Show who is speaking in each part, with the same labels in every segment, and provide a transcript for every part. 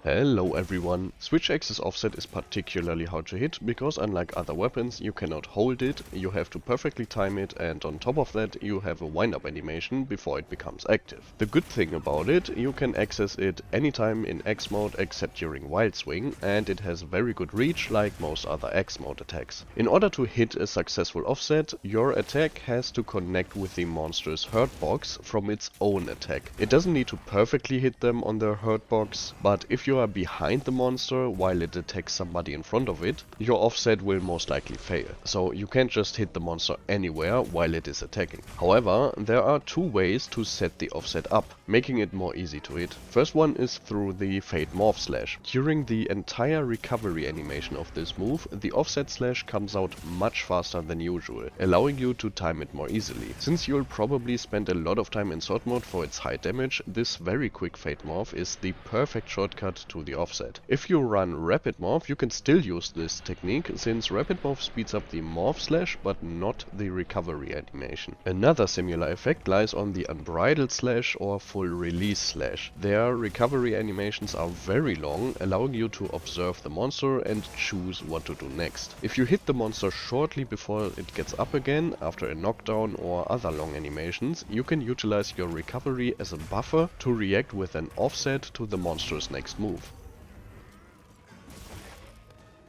Speaker 1: Hello everyone. Switch axis offset is particularly hard to hit because unlike other weapons you cannot hold it, you have to perfectly time it, and on top of that you have a wind up animation before it becomes active. The good thing about it, you can access it anytime in X mode except during wild swing, and it has very good reach like most other X mode attacks. In order to hit a successful offset, your attack has to connect with the monster's hurt box from its own attack. It doesn't need to perfectly hit them on their hurt box, but if you are behind the monster while it attacks somebody in front of it, your offset will most likely fail. So you can't just hit the monster anywhere while it is attacking. However, there are two ways to set the offset up, making it more easy to hit. First one is through the Fade Morph Slash. During the entire recovery animation of this move, the offset slash comes out much faster than usual, allowing you to time it more easily. Since you'll probably spend a lot of time in sword mode for its high damage, this very quick Fade Morph is the perfect shortcut to the offset. If you run Rapid Morph, you can still use this technique, since Rapid Morph speeds up the Morph Slash but not the recovery animation. Another similar effect lies on the Unbridled Slash or Full Release Slash. Their recovery animations are very long, allowing you to observe the monster and choose what to do next. If you hit the monster shortly before it gets up again, after a knockdown or other long animations, you can utilize your recovery as a buffer to react with an offset to the monster's next move.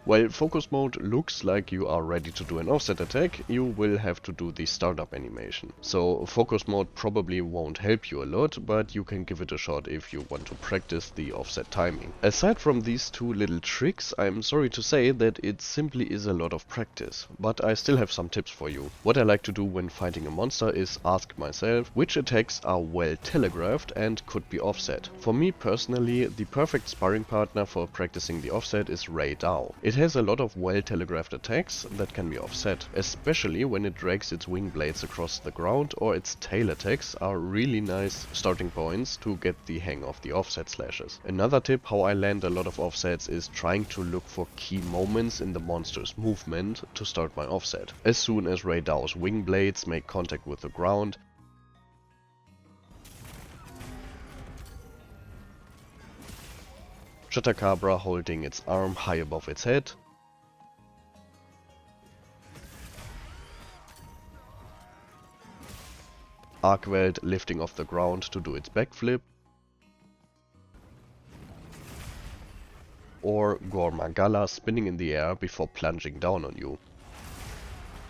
Speaker 1: While focus mode looks like you are ready to do an offset attack, you will have to do the startup animation. So focus mode probably won't help you a lot, but you can give it a shot if you want to practice the offset timing. Aside from these two little tricks, I'm sorry to say that it simply is a lot of practice, but I still have some tips for you. What I like to do when fighting a monster is ask myself which attacks are well telegraphed and could be offset. For me personally, the perfect sparring partner for practicing the offset is Rei Dao. It has a lot of well telegraphed attacks that can be offset, especially when it drags its wing blades across the ground, or its tail attacks are really nice starting points to get the hang of the offset slashes. Another tip how I land a lot of offsets is trying to look for key moments in the monster's movement to start my offset. As soon as Rei Dao's wing blades make contact with the ground, Chatacabra holding its arm high above its head, Arcveld lifting off the ground to do its backflip, or Gormagala spinning in the air before plunging down on you.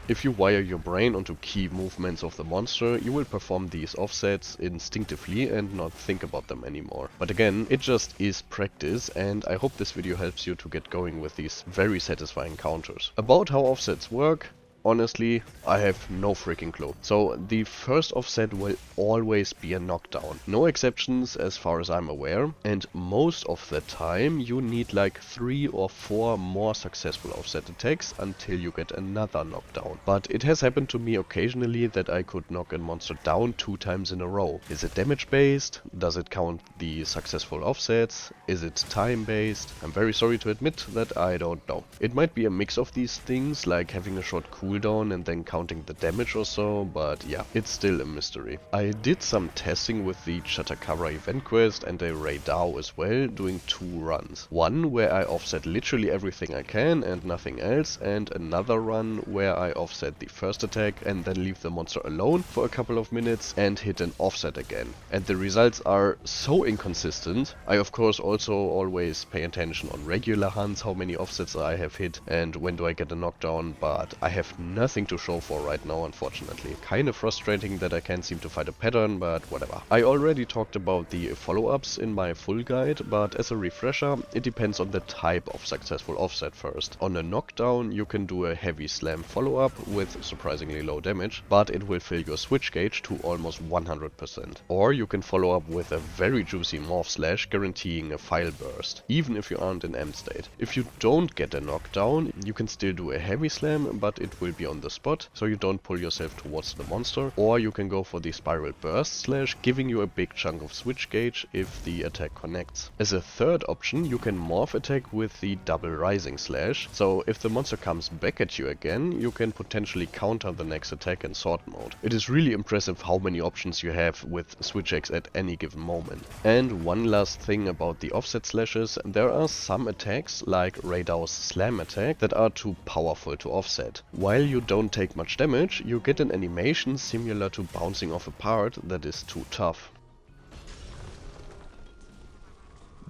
Speaker 1: If you wire your brain onto key movements of the monster, you will perform these offsets instinctively and not think about them anymore. But again, it just is practice, and I hope this video helps you to get going with these very satisfying counters. About how offsets work, honestly, I have no freaking clue. So the first offset will always be a knockdown. No exceptions as far as I'm aware, and most of the time you need like 3 or 4 more successful offset attacks until you get another knockdown. But it has happened to me occasionally that I could knock a monster down 2 times in a row. Is it damage based? Does it count the successful offsets? Is it time based? I'm very sorry to admit that I don't know. It might be a mix of these things, like having a short cooldown and then counting the damage or so, but yeah, it's still a mystery. I did some testing with the Chatacabra event quest and a Rei Dao as well, doing 2 runs. One where I offset literally everything I can and nothing else, and another run where I offset the first attack and then leave the monster alone for a couple of minutes and hit an offset again. And the results are so inconsistent. I of course also always pay attention on regular hunts how many offsets I have hit and when do I get a knockdown, but I have nothing to show for right now, unfortunately. Kinda frustrating that I can't seem to find a pattern, but whatever. I already talked about the follow-ups in my full guide, but as a refresher, it depends on the type of successful offset first. On a knockdown, you can do a heavy slam follow-up with surprisingly low damage, but it will fill your switch gauge to almost 100%. Or you can follow up with a very juicy morph slash guaranteeing a file burst, even if you aren't in end state. If you don't get a knockdown, you can still do a heavy slam, but it will will be on the spot, so you don't pull yourself towards the monster, or you can go for the Spiral Burst Slash, giving you a big chunk of switch gauge if the attack connects. As a third option, you can morph attack with the Double Rising Slash, so if the monster comes back at you again, you can potentially counter the next attack in sword mode. It is really impressive how many options you have with switch X at any given moment. And one last thing about the offset slashes, there are some attacks like Raidow's Slam attack that are too powerful to offset. While you don't take much damage, you get an animation similar to bouncing off a part that is too tough.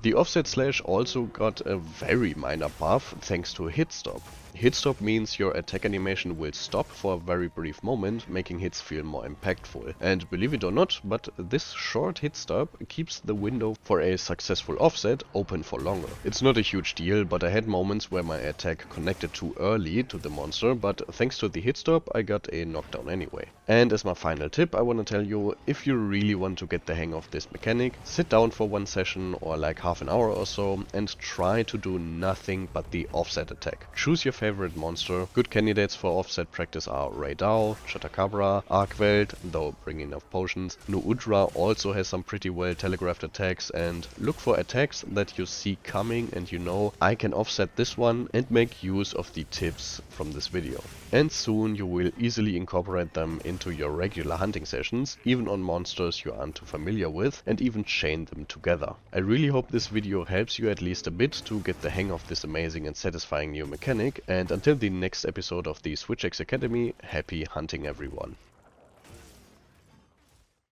Speaker 1: The offset slash also got a very minor buff thanks to hit stop. Hit stop means your attack animation will stop for a very brief moment, making hits feel more impactful. And believe it or not, but this short hit stop keeps the window for a successful offset open for longer. It's not a huge deal, but I had moments where my attack connected too early to the monster, but thanks to the hit stop I got a knockdown anyway. And as my final tip, I want to tell you, if you really want to get the hang of this mechanic, sit down for one session or like half an hour or so and try to do nothing but the offset attack. Choose your favorite monster. Good candidates for offset practice are Raidou, Chatacabra, Arcveld, though bring enough potions. Noudra also has some pretty well telegraphed attacks, and look for attacks that you see coming and you know, I can offset this one, and make use of the tips from this video. And soon you will easily incorporate them into your regular hunting sessions, even on monsters you aren't too familiar with, and even chain them together. I really hope this video helps you at least a bit to get the hang of this amazing and satisfying new mechanic, and until the next episode of the Switch X Academy, happy hunting everyone.